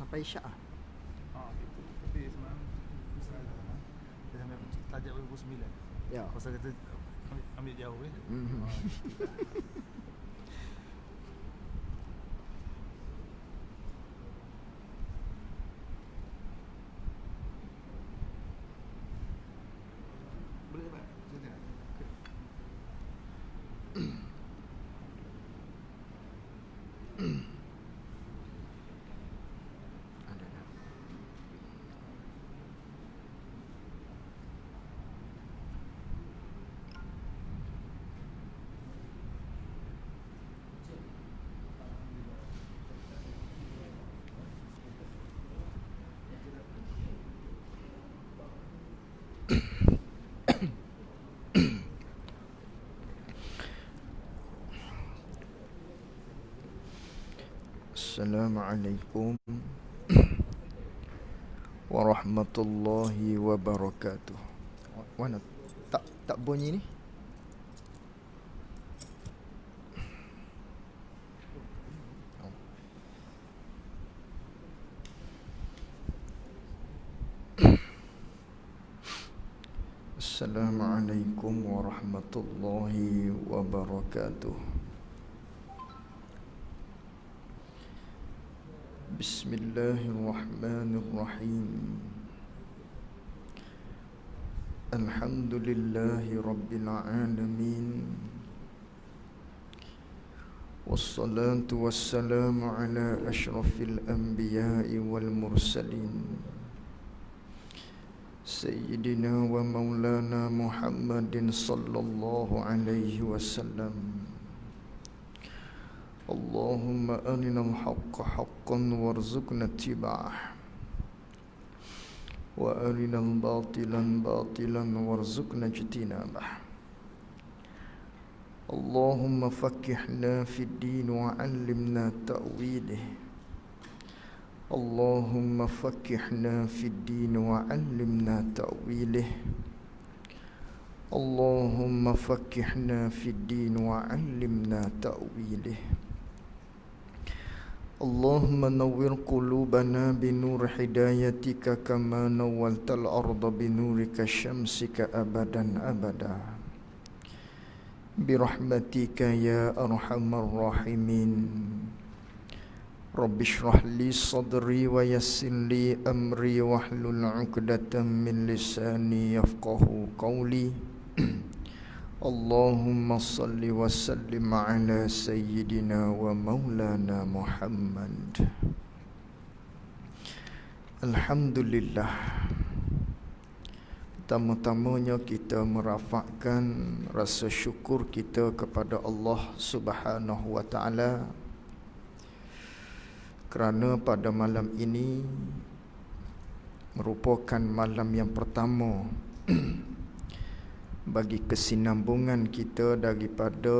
sampai Isyak lah. Gitu. Tapi semalam Dia sampai tajak pukul 9. Ya. Pasal kata ambil jauh kan. Boleh tak? Saya tengok. Ada dah. Assalamualaikum warahmatullahi wabarakatuh. Mana tak bunyi ni? Assalamualaikum warahmatullahi wabarakatuh. Bismillahirrahmanirrahim. Alhamdulillahi rabbil alamin. Wassalatu wassalamu ala asyrafil anbiya'i wal mursalin Sayyidina wa maulana Muhammadin sallallahu alaihi wasallam. Allahumma arinal haqqa haqqan warzuqna ittiba'ah wa arinal batilan batilan warzuqna ijtinabah. Allahumma faqqihna fid din wa 'allimna ta'wilih. Allahumma faqqihna fid din wa 'allimna ta'wilih. Allahumma faqqihna fid din wa 'allimna ta'wilih. Allahumma nawwir qulubana binur hidayatika kama nawwaltal arda binurika syamsika abadan abada. Birahmatika ya arhamar rahimin. Rabbi shrah li sadri wa yassir li amri wahlul 'uqdatam min lisani yafqahu qawli. Allahumma salli wa sallim ala sayyidina wa maulana Muhammad. Alhamdulillah. Pertama-tamanya kita merafakkan rasa syukur kita kepada Allah Subhanahu wa ta'ala kerana pada malam ini merupakan malam yang pertama bagi kesinambungan kita daripada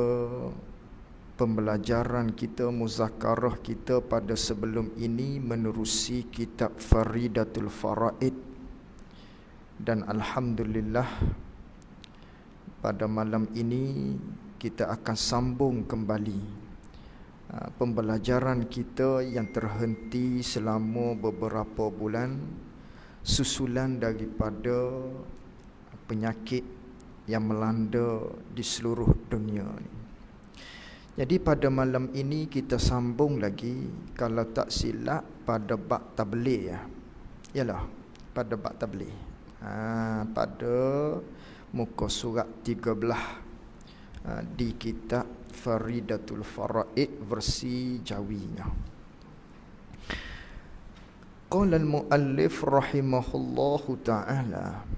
pembelajaran kita, muzakarah kita pada sebelum ini menerusi kitab Faridatul Faraid. Dan alhamdulillah pada malam ini kita akan sambung kembali pembelajaran kita yang terhenti selama beberapa bulan susulan daripada penyakit yang melanda di seluruh dunia ni. Jadi pada malam ini kita sambung lagi, kalau tak silap, pada bab tabligh ya. Yalah, pada bab tabligh. Pada muka surat 13 di kitab Faridatul Faraid versi Jawinya. Qala al-muallif rahimahullahu ta'ala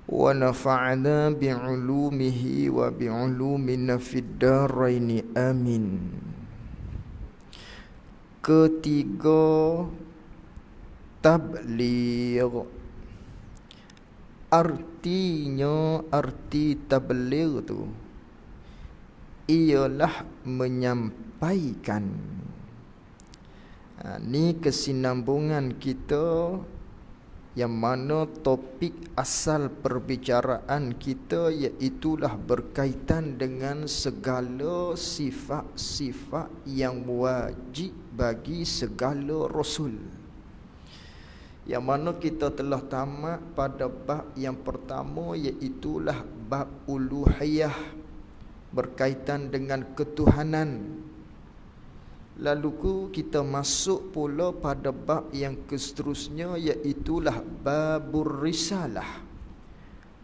wa nafa'ana bi'ulumihi wa bi'ulumina fid daraini amin. Ketiga, tabligh. Artinya, arti tabligh tu ialah menyampaikan. Ni kesinambungan kita yang mana topik asal perbicaraan kita iaitulah berkaitan dengan segala sifat-sifat yang wajib bagi segala rasul. Yang mana kita telah tamat pada bab yang pertama, iaitulah bab uluhiyah, berkaitan dengan ketuhanan. Lalu kita masuk pula pada bab yang seterusnya, iaitulah babur risalah,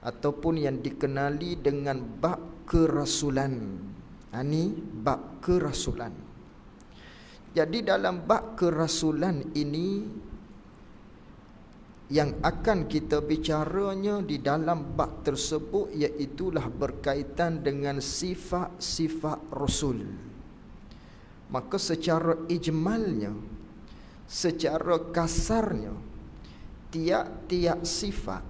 ataupun yang dikenali dengan bab kerasulan. Ini bab kerasulan. Jadi dalam bab kerasulan ini, yang akan kita bicaranya di dalam bab tersebut iaitulah berkaitan dengan sifat-sifat rasul. Maka secara ijmalnya, secara kasarnya, tiap-tiap sifat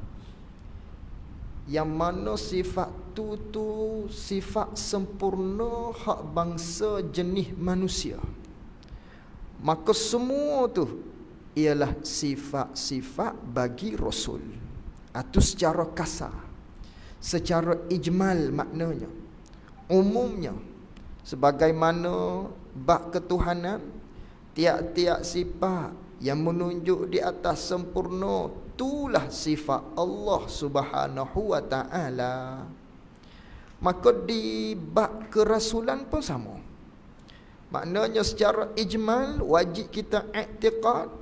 yang mana sifat tu sifat sempurna hak bangsa jenis manusia, maka semua tu ialah sifat-sifat bagi rasul. Itu secara kasar. Secara ijmal maknanya, umumnya, sebagaimana bab ketuhanan, tiap-tiap sifat yang menunjuk di atas sempurna, itulah sifat Allah Subhanahu wa ta'ala. Maka di bab kerasulan pun sama. Maknanya secara ijmal wajib kita i'tiqad,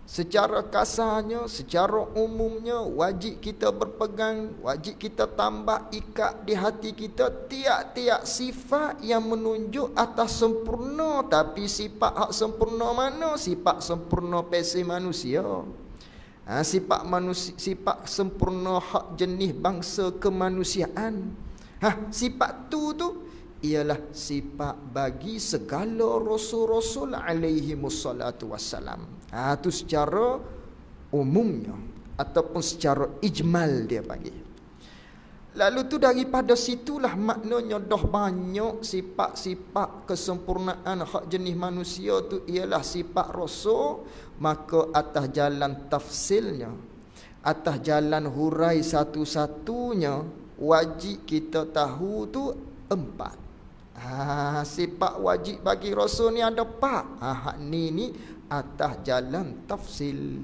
secara kasarnya, secara umumnya wajib kita berpegang, wajib kita tambah ikat di hati kita tiap-tiap sifat yang menunjuk atas sempurna. Tapi sifat hak sempurna mana? Sifat sempurna pesi manusia. Sifat sempurna hak jenis bangsa kemanusiaan. Sifat tu ialah sifat bagi segala rasul-rasul alaihi wassalatu wassalam. Itu secara umumnya ataupun secara ijmal dia panggil. Lalu tu daripada situlah maknanya dah banyak sifat-sifat kesempurnaan hak jenis manusia tu ialah sifat rasul. Maka atas jalan tafsilnya, atas jalan hurai satu-satunya, wajib kita tahu tu 4. Sifat wajib bagi rasul ni ada 4. Ni atas jalan tafsil,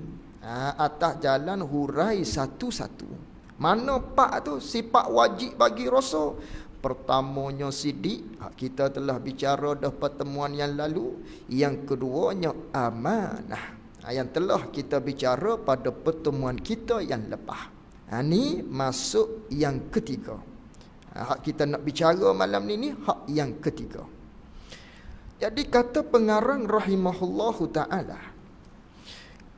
atas jalan hurai satu-satu. Mana 4 tu sifat wajib bagi rasul? Pertamanya sidik, kita telah bicara dah pertemuan yang lalu. Yang keduanya amanah, yang telah kita bicara pada pertemuan kita yang lepas. Ni masuk yang ketiga. Hak kita nak bicara malam ni hak yang ketiga. Jadi kata pengarang rahimahullahu ta'ala,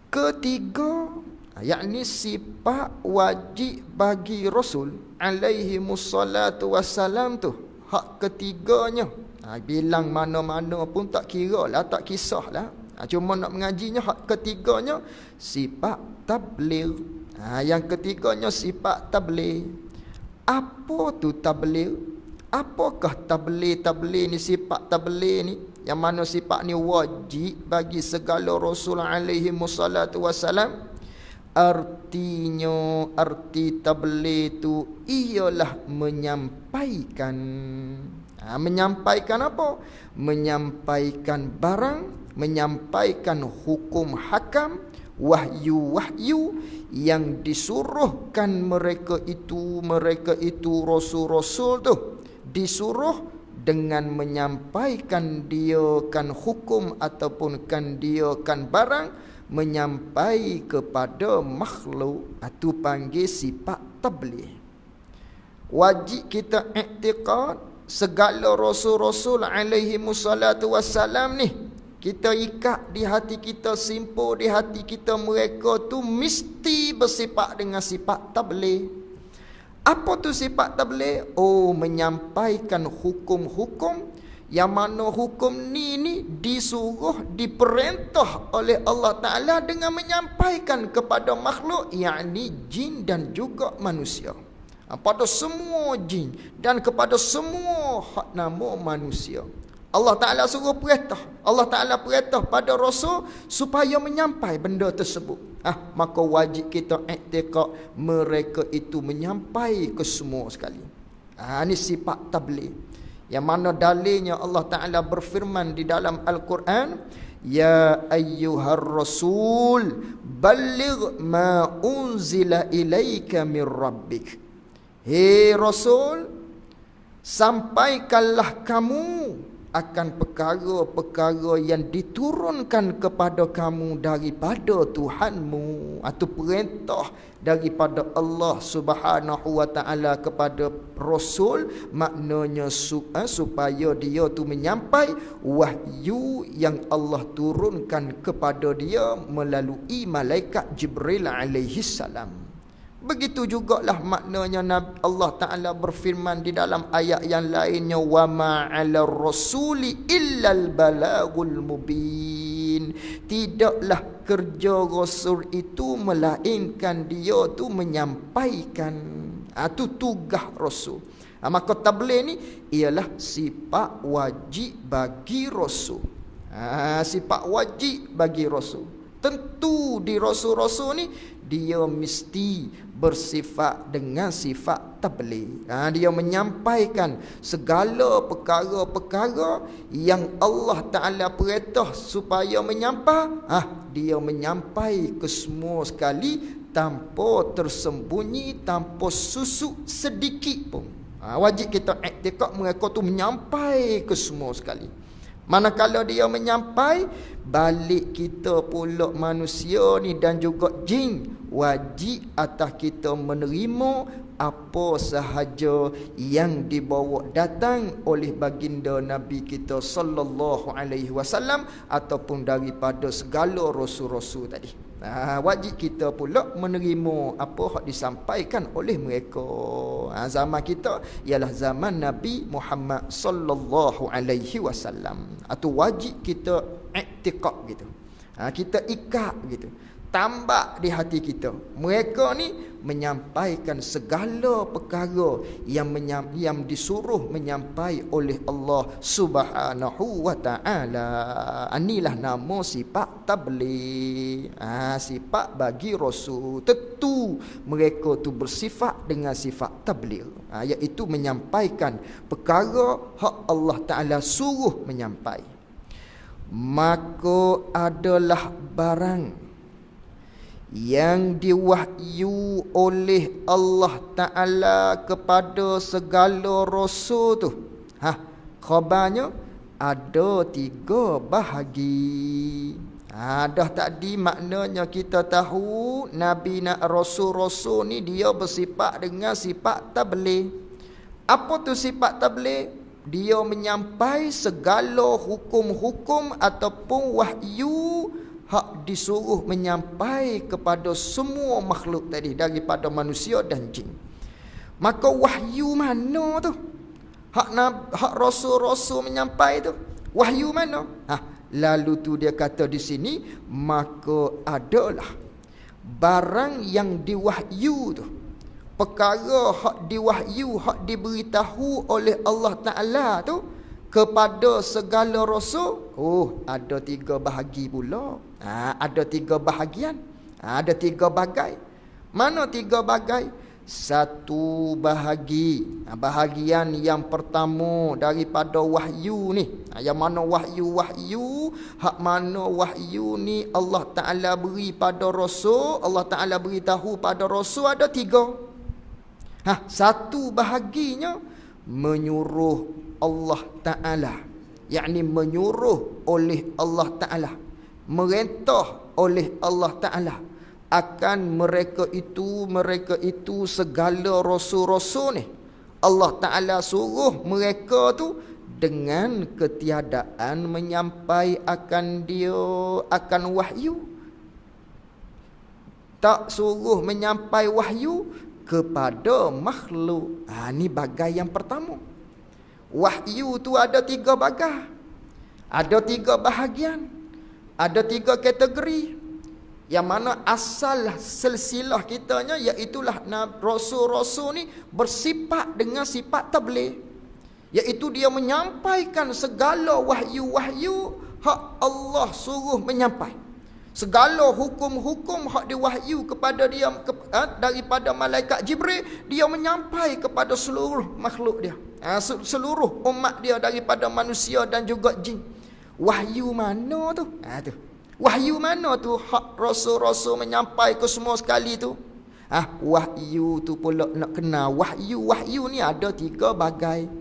ketiga, yakni sifat wajib bagi Rasul alaihi mussalatu wassalam tu, hak ketiganya. Bilang mana-mana pun tak kira lah, tak kisah lah. Cuma nak mengajinya hak ketiganya sifat tabligh. Yang ketiganya sifat tabligh. Apa tu tabligh? Apakah tabligh ni, sifat tabligh ni? Yang mana sifat ni wajib bagi segala Rasul alaihi wassalatu wassalam. Artinya, arti tabligh tu ialah menyampaikan. Menyampaikan apa? Menyampaikan barang, menyampaikan hukum hakam, wahyu-wahyu yang disuruhkan mereka itu rasul-rasul tu, disuruh dengan menyampaikan dia kan hukum ataupun kan dia kan barang, menyampai kepada makhluk. Itu panggil sifat tabligh. Wajib kita i'tiqad segala rasul-rasul alaihi wassalatu wassalam ni, kita ikat di hati kita, simpul di hati kita, mereka tu mesti bersifat dengan sifat tabligh. Apa tu sifat tabligh? Menyampaikan hukum-hukum yang mana hukum ni disuruh, diperintah oleh Allah Ta'ala dengan menyampaikan kepada makhluk, yakni jin dan juga manusia. Pada semua jin dan kepada semua hak nama manusia. Allah Ta'ala suruh perintah. Allah Ta'ala perintah pada Rasul supaya menyampai benda tersebut. Maka wajib kita i'tiqad mereka itu menyampai ke semua sekali. Ini sifat tabligh. Yang mana dalilnya Allah Ta'ala berfirman di dalam Al-Quran, Ya ayyuhar rasul balligh ma unzila ilaika min rabbik. Hei Rasul, sampaikanlah kamu akan perkara-perkara yang diturunkan kepada kamu daripada Tuhanmu, atau perintah daripada Allah Subhanahu wa taala kepada Rasul, maknanya supaya dia tu menyampai wahyu yang Allah turunkan kepada dia melalui malaikat Jibril alaihi salam. Begitu jugalah maknanya Allah Ta'ala berfirman di dalam ayat yang lainnya, wa ma 'alar rasuli illal balagul mubin. Tidaklah kerja Rasul itu melainkan dia tu menyampaikan. Itu tugas Rasul. Maka tabligh ni ialah sifat wajib bagi Rasul. Sifat wajib bagi Rasul. Tentu di Rasul-Rasul ni dia mesti bersifat dengan sifat tabligh. Dia menyampaikan segala perkara-perkara yang Allah Ta'ala perintah supaya menyampai. Dia menyampai ke semua sekali tanpa tersembunyi, tanpa susuk sedikit pun. Wajib kita i'tiqad mereka tu menyampai ke semua sekali. Manakala dia menyampai, balik kita pula manusia ni dan juga jin, wajib atas kita menerima apa sahaja yang dibawa datang oleh baginda Nabi kita sallallahu alaihi wasallam ataupun daripada segala rasul-rasul tadi. Wajib kita pula menerima apa yang disampaikan oleh mereka. Zaman kita ialah zaman Nabi Muhammad sallallahu alaihi wasallam. Atau wajib kita i'tiqad gitu. Kita ikat gitu. Tambak di hati kita. Mereka ni menyampaikan segala perkara yang disuruh menyampai oleh Allah Subhanahu wa taala. Inilah nama sifat tabligh. Sifat bagi Rasul. Tentu mereka tu bersifat dengan sifat tabligh, iaitu menyampaikan perkara hak Allah Taala suruh menyampai. Maka adalah barang yang diwahyu oleh Allah Ta'ala kepada segala rasul tu. Khabarnya ada 3 bahagi. Dah tadi maknanya kita tahu Nabi nak rasul-rasul ni dia bersifat dengan sifat tabligh. Apa tu sifat tabligh? Dia menyampai segala hukum-hukum ataupun wahyu hak disuruh menyampai kepada semua makhluk tadi, daripada manusia dan jin. Maka wahyu mana tu? Hak rasul-rasul menyampai tu, wahyu mana? Lalu tu dia kata di sini, maka adalah barang yang diwahyu tu, perkara hak diwahyu, hak diberitahu oleh Allah Ta'ala tu kepada segala rasul. Ada 3 bahagi pula. Ada 3 bahagian. Ada 3 bagai. Mana 3 bagai? 1 bahagi. Bahagian yang pertama daripada wahyu ni. Yang mana wahyu. Hak mana wahyu ni Allah Ta'ala beri pada rasul. Allah Ta'ala beritahu pada rasul ada 3. 1 bahaginya menyuruh Allah Ta'ala, yakni menyuruh oleh Allah Ta'ala, merintah oleh Allah Ta'ala akan mereka itu segala rasul-rasul ni. Allah Ta'ala suruh mereka tu dengan ketiadaan menyampai akan akan wahyu. Tak suruh menyampai wahyu kepada makhluk. Ni bagai yang pertama. Wahyu tu ada 3 bagai. Ada 3 bahagian. Ada 3 kategori. Yang mana asal silsilah kitanya iaitulah rasul-rasul ni bersifat dengan sifat tabligh. iaitu dia menyampaikan segala wahyu-wahyu hak Allah suruh menyampai. Segala hukum-hukum hak diwahyu kepada dia daripada malaikat Jibril, dia menyampai kepada seluruh makhluk dia, seluruh umat dia daripada manusia dan juga jin. Wahyu mana tu? Tu. Wahyu mana tu hak rasul-rasul menyampai ke semua sekali tu? Wahyu tu pula nak kenal. Wahyu ni ada 3 bagai.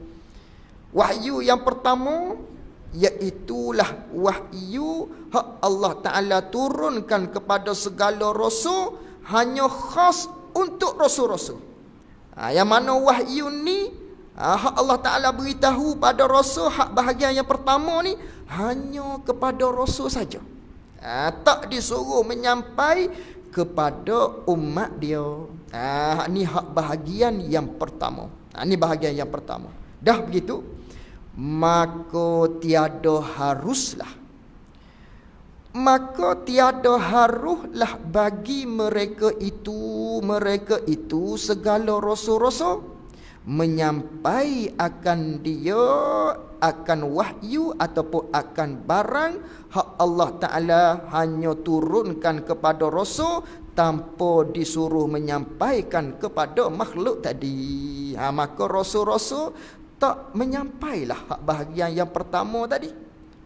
Wahyu yang pertama iaitulah wahyu hak Allah Ta'ala turunkan kepada segala rasul, hanya khas untuk rasul-rasul. Yang mana wahyu ni hak Allah Ta'ala beritahu pada rasul, hak bahagian yang pertama ni hanya kepada rasul saja. Tak disuruh menyampai kepada umat dia. Ni hak bahagian yang pertama. Ni bahagian yang pertama. Dah begitu, maka tiada haruslah bagi mereka itu segala rasul-rasul menyampai akan wahyu ataupun akan barang hak Allah Ta'ala hanya turunkan kepada rasul tanpa disuruh menyampaikan kepada makhluk tadi. Maka rasul-rasul tak menyampailah hak bahagian yang pertama tadi.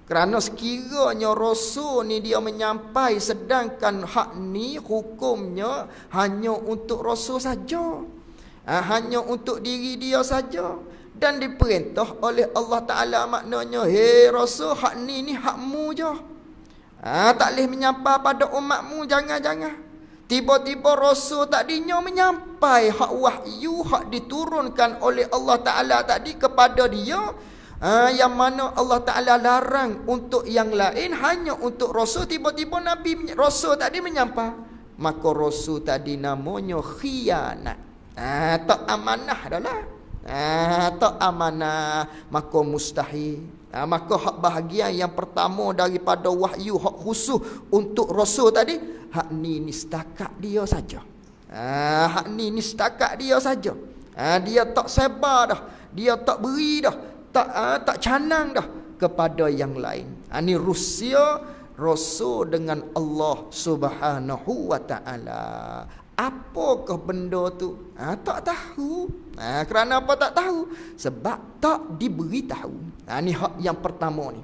Kerana sekiranya rasul ni dia menyampai, sedangkan hak ni hukumnya hanya untuk rasul saja, hanya untuk diri dia saja, dan diperintah oleh Allah Ta'ala, maknanya hei rasul, hak ni hakmu je, tak boleh menyampai pada umatmu. Jangan tiba-tiba rasul tadinya menyampai hak wahyu, hak diturunkan oleh Allah Ta'ala tadi kepada dia, yang mana Allah Ta'ala larang untuk yang lain, hanya untuk rasul. Tiba-tiba rasul tadi menyampai, maka rasul tadi namanya khianat. Tak amanah dah lah. Tak amanah, maka mustahil. Maka hak bahagian yang pertama daripada wahyu, hak khusus untuk rasul tadi, hak ni setakat dia saja. Hak ni setakat dia saja. Dia tak sebar dah, dia tak beri dah, tak canang dah kepada yang lain. Ni rusia rasul dengan Allah Subhanahu wa Ta'ala. Apakah benda tu? Tak tahu. Kerana apa tak tahu? Sebab tak diberitahu. Ni hak yang pertama ni.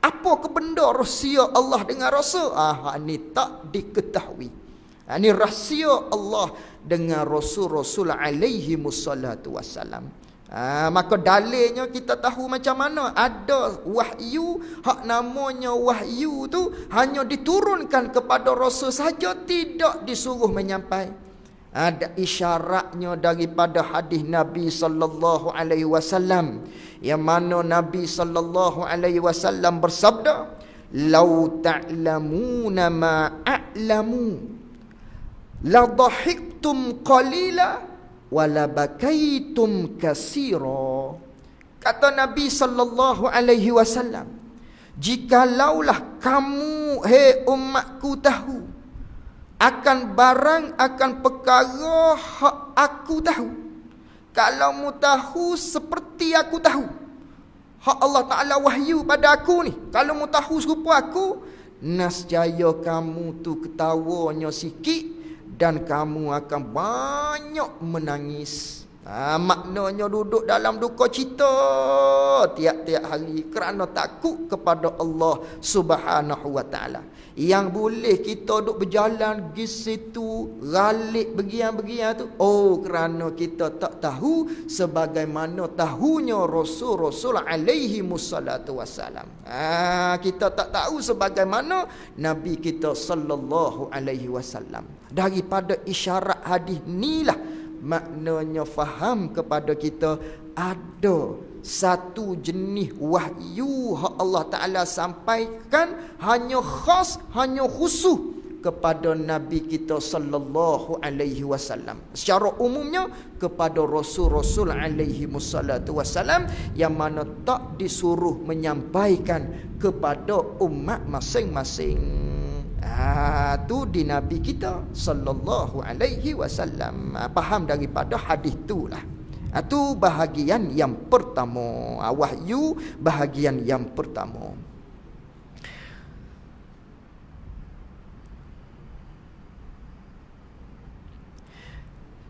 Apakah benda rahsia Allah dengan rasul? Hak ni tak diketahui. Ni rahsia Allah dengan rasul-rasul alaihi musallatu wassalam. Maka dalilnya kita tahu macam mana ada wahyu, hak namanya wahyu tu hanya diturunkan kepada rasul saja, tidak disuruh menyampai. Ada isyaratnya daripada hadis Nabi sallallahu alaihi wasallam, yang mana Nabi sallallahu alaihi wasallam bersabda, "Lau ta'lamuna ma a'lamu la dhahiktum qalila wala bakaitum kasira." Kata Nabi sallallahu alaihi wasallam, "Jikalaulah kamu, hei umatku, tahu akan barang, akan perkara hak aku tahu, kalau mu tahu seperti aku tahu, hak Allah Ta'ala wahyu pada aku ni, kalau mu tahu serupa aku, nescaya kamu tu ketawanya sikit dan kamu akan banyak menangis." Maknanya duduk dalam duka cita tiap-tiap hari kerana takut kepada Allah Subhanahu wa Ta'ala. Yang boleh kita duduk berjalan pergi situ, galik begian-begian tu, kerana kita tak tahu sebagaimana tahunya Rasul-Rasul alaihi musallatu wassalam. Kita tak tahu sebagaimana Nabi kita sallallahu alaihi wasallam. Daripada isyarat hadis inilah maknanya faham kepada kita ada satu jenis wahyu hak Allah Ta'ala sampaikan hanya khas, hanya khusus kepada Nabi kita sallallahu alaihi wasallam. Secara umumnya kepada Rasul-Rasul alaihi wassalatu wassalam, yang mana tak disuruh menyampaikan kepada umat masing-masing. Tu di Nabi kita sallallahu alaihi wasallam. Faham daripada hadis itulah. Itu bahagian yang pertama. Wahyu bahagian yang pertama.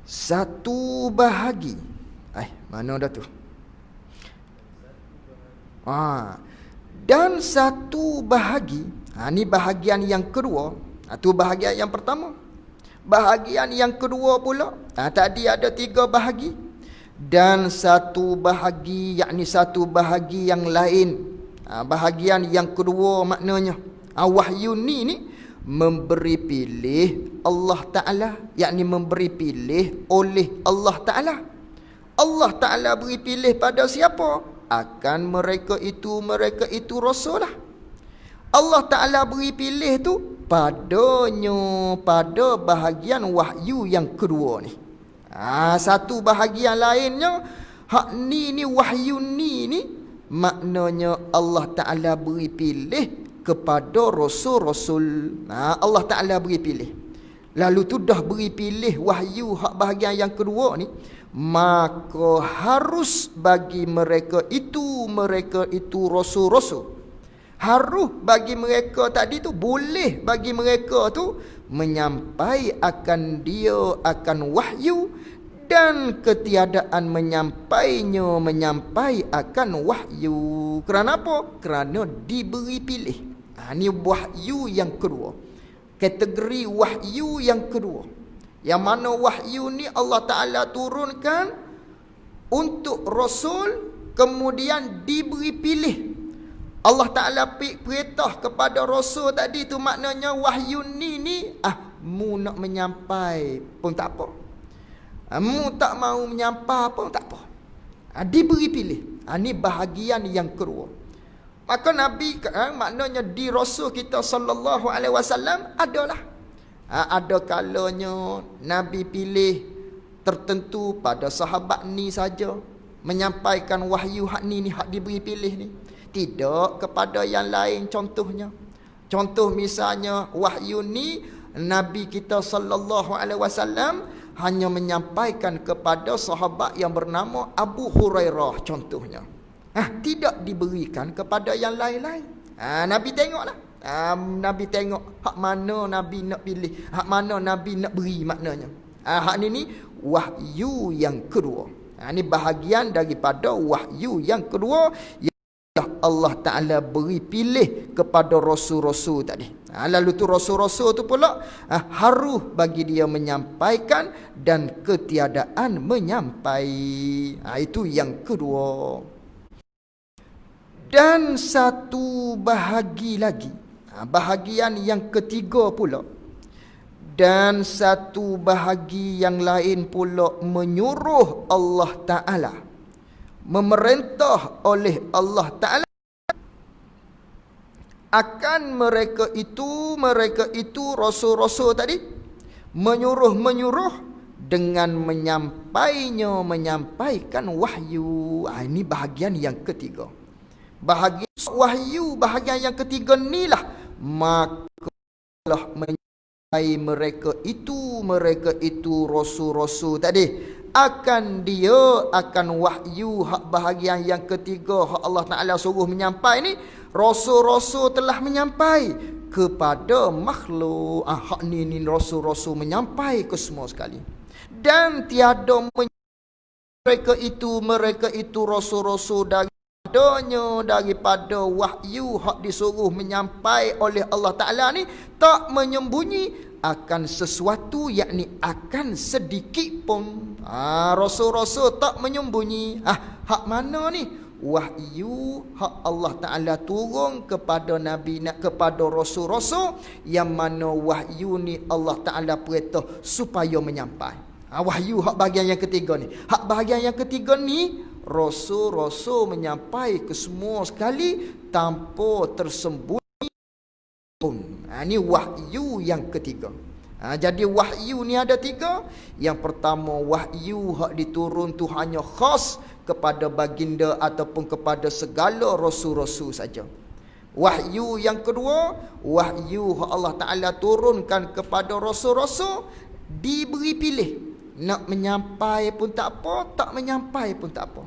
Satu bahagi. Mana dah tu? Dan satu bahagi. Ni bahagian yang kedua. Itu bahagian yang pertama. Bahagian yang kedua pula. Tadi ada 3 bahagi. Dan satu bahagi, yakni satu bahagi yang lain. Bahagian yang kedua maknanya. Wahyu ni memberi pilih Allah Ta'ala, yakni memberi pilih oleh Allah Ta'ala. Allah Ta'ala beri pilih pada siapa? Akan mereka itu rasul lah. Allah Ta'ala beri pilih tu padanya, pada bahagian wahyu yang kedua ni. Satu bahagian lainnya, hak ni wahyu ni maknanya Allah Ta'ala beri pilih kepada rasul-rasul. Allah Ta'ala beri pilih. Lalu tu dah beri pilih wahyu hak bahagian yang kedua ni, maka harus bagi mereka itu rasul-rasul. Harus bagi mereka tadi tu, boleh bagi mereka tu menyampai akan wahyu, dan ketiadaan menyampai akan wahyu. Kerana apa? Kerana diberi pilih. Ni wahyu yang kedua. Kategori wahyu yang kedua. Yang mana wahyu ni Allah Ta'ala turunkan untuk rasul, kemudian diberi pilih. Allah Ta'ala perintah kepada rasul tadi tu, maknanya wahyu ni mu nak menyampai pun tak apa. Mu tak mau menyampai pun tak apa. Diberi pilih. Ni bahagian yang kedua. Maka Nabi, maknanya di Rasul kita sallallahu alaihi wasallam adalah ada kalanya Nabi pilih tertentu pada sahabat ni saja menyampaikan wahyu hak ni hak diberi pilih ni. Tidak kepada yang lain contohnya. Contoh misalnya wahyu ni Nabi kita sallallahu alaihi wasallam hanya menyampaikan kepada sahabat yang bernama Abu Hurairah contohnya. Tidak diberikan kepada yang lain-lain. Nabi tengoklah. Nabi tengok hak mana Nabi nak pilih, hak mana Nabi nak beri maknanya. Hak ni wahyu yang kedua. Ini bahagian daripada wahyu yang kedua yang Allah Ta'ala beri pilih kepada rasul-rasul tadi. Lalu tu rasul-rasul tu pula harus bagi dia menyampaikan dan ketiadaan menyampai. Itu yang kedua. Dan satu bahagi lagi, bahagian yang ketiga pula. Dan satu bahagi yang lain pula menyuruh Allah Ta'ala, memerintah oleh Allah Ta'ala akan mereka itu rasul-rasul tadi, menyuruh dengan menyampaikan wahyu. Ini bahagian yang ketiga. Bahagian wahyu, bahagian yang ketiga inilah maka menyampai mereka itu rasul-rasul tadi akan wahyu hak bahagian yang ketiga hak Allah Ta'ala suruh menyampai ni. Rasul-rasul telah menyampai kepada makhluk. Hak ni rasul-rasul menyampai ke semua sekali. Dan tiada mereka itu rasul-rasul daripada wahyu hak disuruh menyampai oleh Allah Ta'ala ni tak menyembunyi akan sesuatu, yakni akan sedikit pun. Rasul-rasul tak menyembunyi. Hak mana ni? Wahyu hak Allah Ta'ala turun kepada Nabi, kepada rasul-rasul, yang mana wahyu ni Allah Ta'ala perintah supaya menyampai. Wahyu hak bahagian yang ketiga ni. Hak bahagian yang ketiga ni rasul-rasul menyampai ke semua sekali tanpa tersembunyi pun. Ini wahyu yang ketiga. Jadi wahyu ni ada 3. Yang pertama, wahyu hak diturun tu hanya khas kepada baginda ataupun kepada segala rasul-rasul saja. Wahyu yang kedua, wahyu hak Allah Ta'ala turunkan kepada rasul-rasul diberi pilih. Nak menyampai pun tak apa, tak menyampai pun tak apa.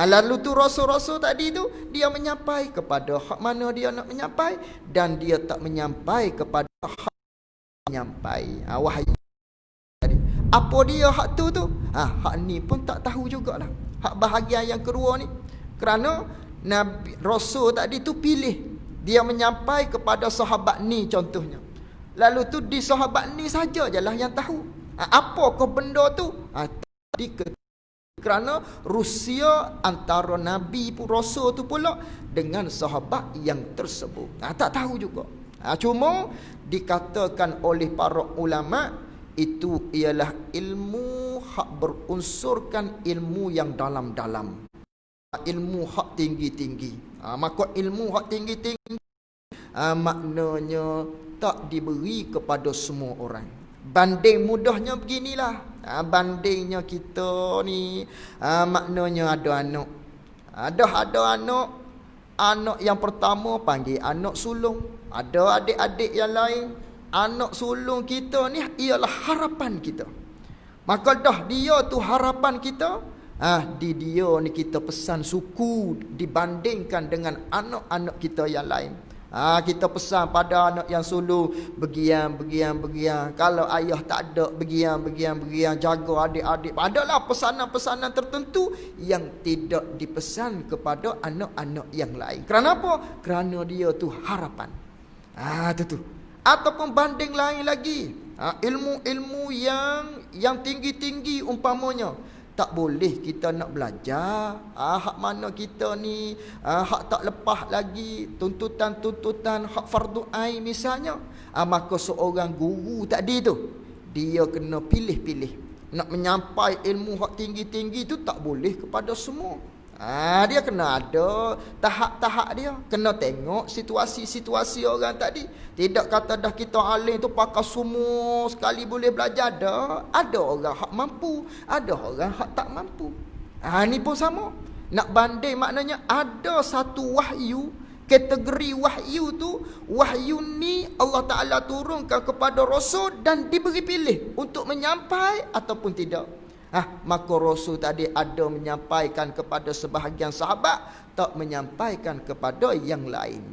Lalu tu rasul-rasul tadi tu, dia menyampai kepada hak mana dia nak menyampai, dan dia tak menyampai kepada hak menyampai. Wahyu tadi. Apa dia hak tu? Hak ni pun tak tahu jugalah. Hak bahagian yang kedua ni. Kerana Nabi Rasul tadi tu pilih. Dia menyampai kepada sahabat ni contohnya. Lalu tu di sahabat ni saja je lah yang tahu. Apakah benda tu? Tadi kerana rusia antara Nabi pun Rasul tu pula dengan sahabat yang tersebut. Tak tahu juga. Cuma dikatakan oleh para ulama itu ialah ilmu hak berunsurkan ilmu yang dalam-dalam. Ilmu hak tinggi-tinggi. Maka ilmu hak tinggi-tinggi maknanya tak diberi kepada semua orang. Banding mudahnya beginilah. Bandingnya kita ni maknanya ada anak. Ada anak. Anak yang pertama panggil anak sulung. Ada adik-adik yang lain. Anak sulung kita ni ialah harapan kita. Maka dah dia tu harapan kita. Di dia ni kita pesan suku dibandingkan dengan anak-anak kita yang lain. Kita pesan pada anak yang sulung begian. Kalau ayah tak ada begian. Jaga adik-adik. Adalah pesanan-pesanan tertentu yang tidak dipesan kepada anak-anak yang lain. Kerana apa? Kerana dia tu harapan. Tu. Ataupun banding lain lagi. Ilmu-ilmu yang tinggi-tinggi umpamanya. Tak boleh kita nak belajar hak mana kita ni hak tak lepas lagi, tuntutan hak fardu ain misalnya. Maka seorang guru tadi tu dia kena pilih-pilih. Nak menyampai ilmu hak tinggi-tinggi tu tak boleh kepada semua. Dia kena ada tahap-tahap dia. Kena tengok situasi-situasi orang tadi. Tidak kata dah kita alim tu pakai semua sekali boleh belajar. Ada orang hak mampu, ada orang hak tak mampu. Ni pun sama. Nak banding maknanya ada satu wahyu, kategori wahyu tu, wahyu ni Allah Ta'ala turunkan kepada Rasul dan diberi pilih untuk menyampai ataupun tidak. Maka Rasul tadi ada menyampaikan kepada sebahagian sahabat, tak menyampaikan kepada yang lain.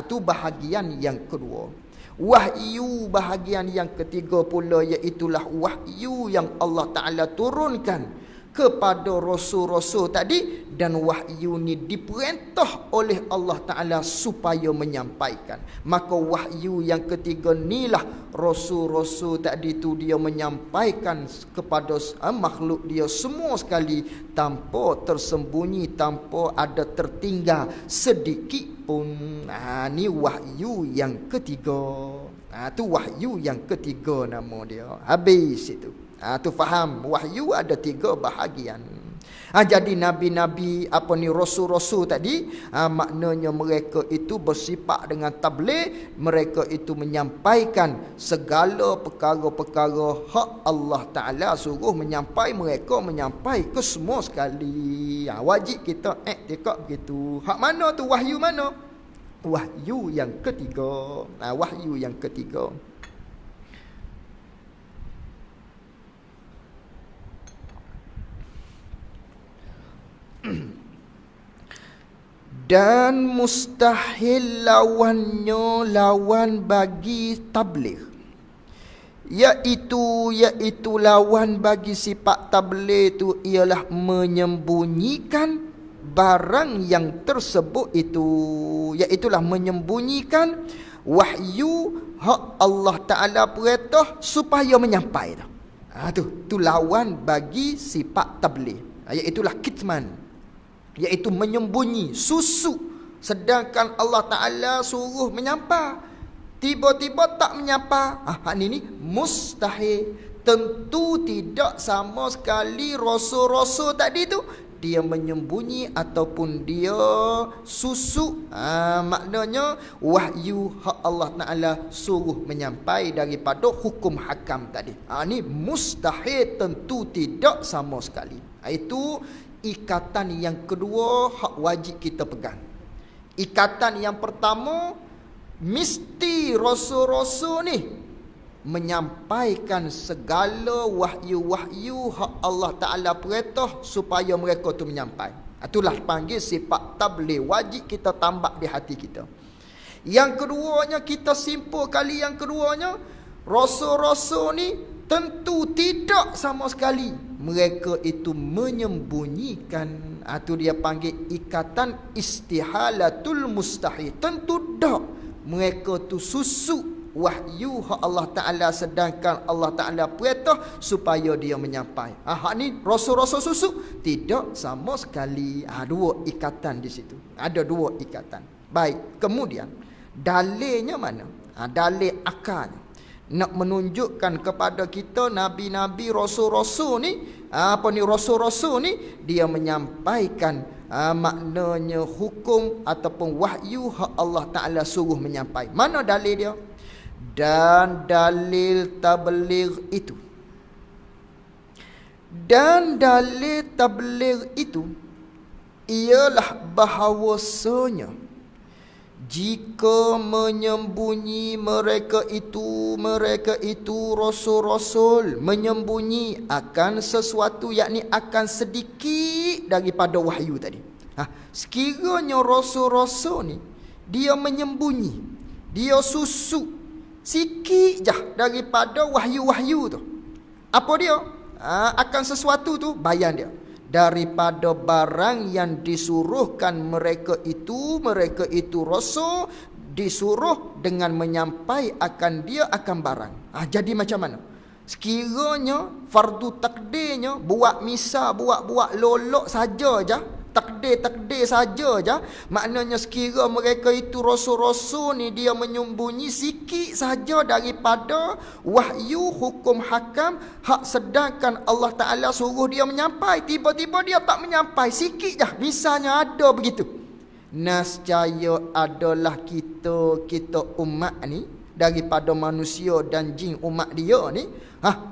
Tu bahagian yang kedua. Wahyu bahagian yang ketiga pula, iaitulah wahyu yang Allah Ta'ala turunkan kepada rasul-rasul tadi, dan wahyu ni diperintah oleh Allah Ta'ala supaya menyampaikan. Maka wahyu yang ketiga inilah rasul-rasul tadi tu dia menyampaikan kepada makhluk dia semua sekali, tanpa tersembunyi, tanpa ada tertinggal sedikit pun. Ni wahyu yang ketiga. Tu wahyu yang ketiga nama dia. Habis itu. Tu faham, wahyu ada 3 bahagian. Jadi nabi-nabi rasul-rasul tadi, maknanya mereka itu bersifat dengan tabligh, mereka itu menyampaikan segala perkara-perkara hak Allah Ta'ala suruh menyampai, mereka menyampai ke semua sekali. Wajib kita iktikad begitu. Hak mana tu? Wahyu mana? Wahyu yang ketiga. Wahyu yang ketiga. Dan mustahil lawan bagi tabligh, iaitu lawan bagi sifat tabligh itu ialah menyembunyikan barang yang tersebut itu, iaitulah menyembunyikan wahyu hak Allah Ta'ala perintah supaya menyampai tu lawan bagi sifat tabligh, iaitulah kitman, iaitu menyembunyi, susuk. Sedangkan Allah Ta'ala suruh menyampai, tiba-tiba tak menyampai. Ini mustahil. Tentu tidak sama sekali rasul-rasul tadi tu dia menyembunyi ataupun dia susuk. Maknanya wahyu hak Allah Ta'ala suruh menyampai daripada hukum hakam tadi. Ini mustahil, tentu tidak sama sekali. Itu ikatan yang kedua hak wajib kita pegang. Ikatan yang pertama, mesti rasul-rasul ni menyampaikan segala wahyu-wahyu hak Allah Ta'ala perintah supaya mereka tu menyampai. Itulah panggil sifat tabligh, wajib kita tambah di hati kita. Yang keduanya, kita simpul kali yang keduanya, rasul-rasul ni tentu tidak sama sekali mereka itu menyembunyikan. Itu dia panggil ikatan istihalatul mustahil. Tentu tak mereka tu susuk wahyu hak Allah Ta'ala, sedangkan Allah Ta'ala perintah supaya dia menyampai. Hak ni rasul-rasul susuk? Tidak sama sekali. Dua ikatan di situ. Ada dua ikatan. Baik, kemudian dalilnya mana? Dalil akalnya nak menunjukkan kepada kita nabi-nabi, rasul-rasul ni, rasul-rasul ni dia menyampaikan maknanya hukum ataupun wahyu hak Allah Ta'ala suruh menyampai. Mana dalil dia? Dan dalil tabligh itu, ialah bahawasanya jika menyembunyi mereka itu rasul-rasul menyembunyi akan sesuatu, yakni akan sedikit daripada wahyu tadi. Sekiranya rasul-rasul ni dia menyembunyi, dia susuk sikit je daripada wahyu-wahyu tu, apa dia? Akan sesuatu tu, bayan dia daripada barang yang disuruhkan mereka itu rasul disuruh dengan menyampai akan dia akan barang. Jadi macam mana? Sekiranya fardu takdirnya buat misa, buat lolok saja je, takdir saja je, maknanya sekira mereka itu rasul-rasul ni dia menyembunyi sikit saja daripada wahyu hukum hakam hak, sedangkan Allah Ta'ala suruh dia menyampai, tiba-tiba dia tak menyampai, sikit je, misalnya ada begitu. Nescaya adalah kita umat ni, daripada manusia dan jin umat dia ni,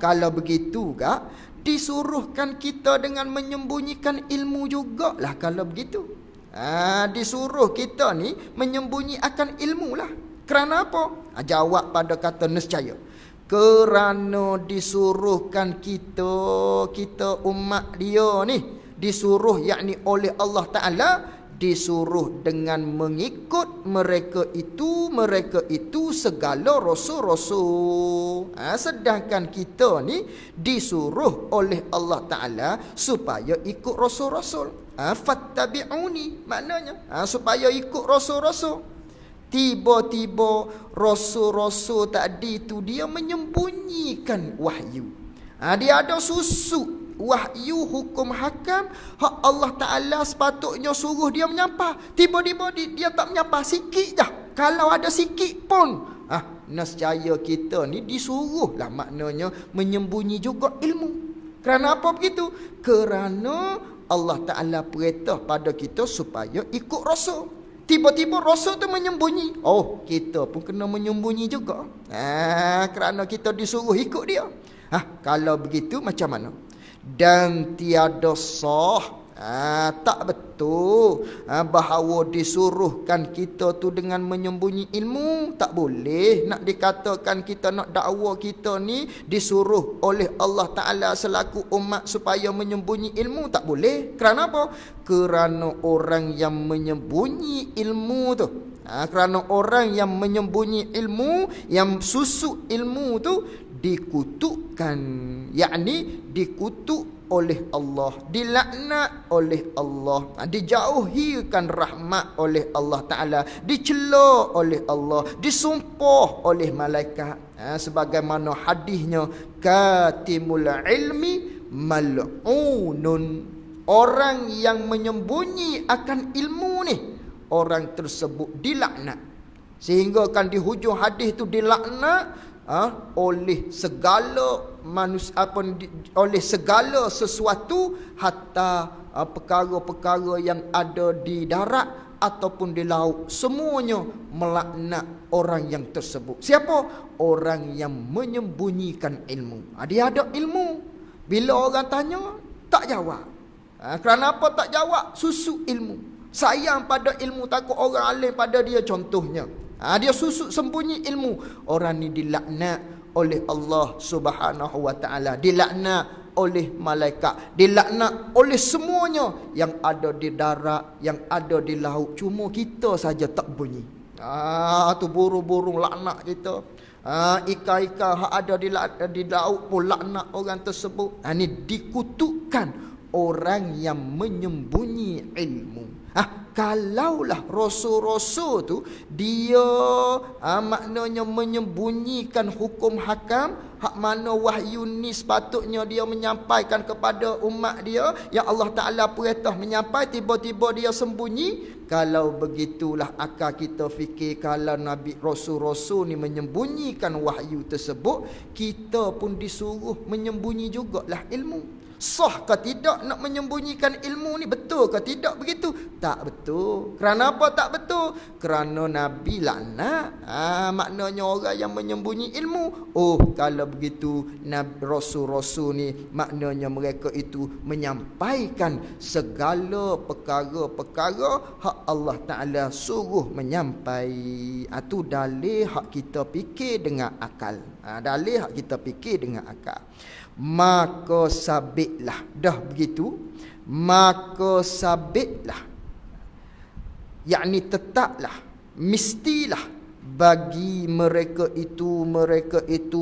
kalau begitu kak, disuruhkan kita dengan menyembunyikan ilmu jugalah kalau begitu. Disuruh kita ni menyembunyi akan ilmu lah. Kerana apa? Jawab pada kata nescaya. Kerana disuruhkan kita umat dia ni, disuruh yakni oleh Allah Ta'ala, disuruh dengan mengikut mereka itu segala rasul-rasul. Sedangkan kita ni disuruh oleh Allah Ta'ala supaya ikut rasul-rasul. Fattabi'uni, maknanya supaya ikut rasul-rasul. Tiba-tiba rasul-rasul tadi tu dia menyembunyikan wahyu. Dia ada susuk wahyu hukum hakam hak Allah Ta'ala sepatutnya suruh dia menyampai, tiba-tiba dia tak menyampai, sikit je, kalau ada sikit pun nescaya kita ni disuruh lah, maknanya menyembunyi juga ilmu. Kerana apa begitu? Kerana Allah Ta'ala perintah pada kita supaya ikut rasul. Tiba-tiba rasul tu menyembunyi, kita pun kena menyembunyi juga, kerana kita disuruh ikut dia. Kalau begitu macam mana? Dan tiada sah, tak betul bahawa disuruhkan kita tu dengan menyembunyi ilmu. Tak boleh nak dikatakan kita nak dakwa kita ni disuruh oleh Allah Ta'ala selaku umat supaya menyembunyi ilmu. Tak boleh. Kerana apa? Kerana orang yang menyembunyi ilmu tu, kerana orang yang menyembunyi ilmu, yang susuk ilmu tu, dikutukkan, yakni dikutuk oleh Allah, dilaknat oleh Allah, dijauhikan rahmat oleh Allah Ta'ala, dicela oleh Allah, disumpah oleh malaikat. Sebagaimana hadisnya, katimul ilmi mal'unun, orang yang menyembunyi akan ilmu ni, orang tersebut dilaknat. Sehingga kan di hujung hadis tu dilaknat oleh segala manusia, oleh segala sesuatu, hatta perkara-perkara yang ada di darat ataupun di laut, semuanya melaknat orang yang tersebut. Siapa? Orang yang menyembunyikan ilmu. Dia ada ilmu, bila orang tanya tak jawab. Kerana apa tak jawab? Susuk ilmu, sayang pada ilmu, takut orang alim pada dia contohnya. Dia susuk sembunyi ilmu, orang ni dilaknat oleh Allah Subhanahu wa taala, dilaknat oleh malaikat, dilaknat oleh semuanya yang ada di darat, yang ada di laut. Cuma kita saja tak bunyi. Tu burung-burung laknat kita. Ikan-ikan hak ada di laut pun laknat orang tersebut. Ini dikutukkan orang yang menyembunyi ilmu. Kalaulah rasul-rasul tu dia maknanya menyembunyikan hukum hakam, hak mana wahyu ni sepatutnya dia menyampaikan kepada umat dia, yang Allah Ta'ala perintah menyampaikan, tiba-tiba dia sembunyi. Kalau begitulah akal kita fikir, kalau Nabi Rasul-Rasul ni menyembunyikan wahyu tersebut, kita pun disuruh menyembunyi jugalah ilmu. Sah ke tidak nak menyembunyikan ilmu ni? Betul ke tidak begitu? Tak betul. Kerana apa tak betul? Kerana Nabi laknat. Maknanya orang yang menyembunyi ilmu. Kalau begitu Nabi Rasul-Rasul ni maknanya mereka itu menyampaikan segala perkara-perkara hak Allah Ta'ala suruh menyampai. Itu dalil hak kita fikir dengan akal. Dalil hak kita fikir dengan akal. Maka sabitlah. Dah begitu, maka sabitlah, yakni tetaplah, mestilah bagi mereka itu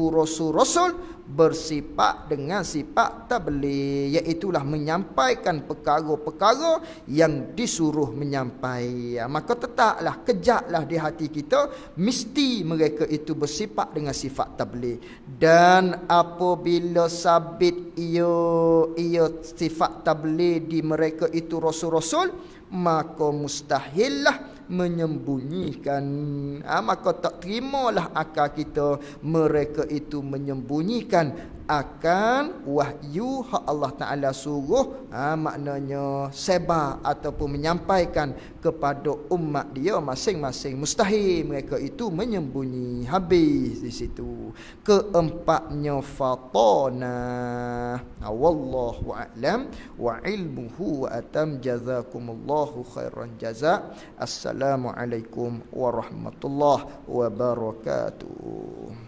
rasul-rasul bersifat dengan sifat tabligh, iaitulah menyampaikan perkara-perkara yang disuruh menyampai. Maka tetaplah, kejaklah di hati kita, mesti mereka itu bersifat dengan sifat tabligh. Dan apabila sabit ia sifat tabligh di mereka itu rasul-rasul, maka mustahillah menyembunyikan. Maka tak terimalah akal kita mereka itu menyembunyikan akan wahyu hak Allah Ta'ala suruh maknanya sebar ataupun menyampaikan kepada umat dia masing-masing. Mustahil mereka itu menyembunyi. Habis di situ. Keempatnya fatana. Wallahu a'lam wa ilmuhu wa atam. Jazakumullahu khairan jazak. Assalamualaikum warahmatullahi wabarakatuh.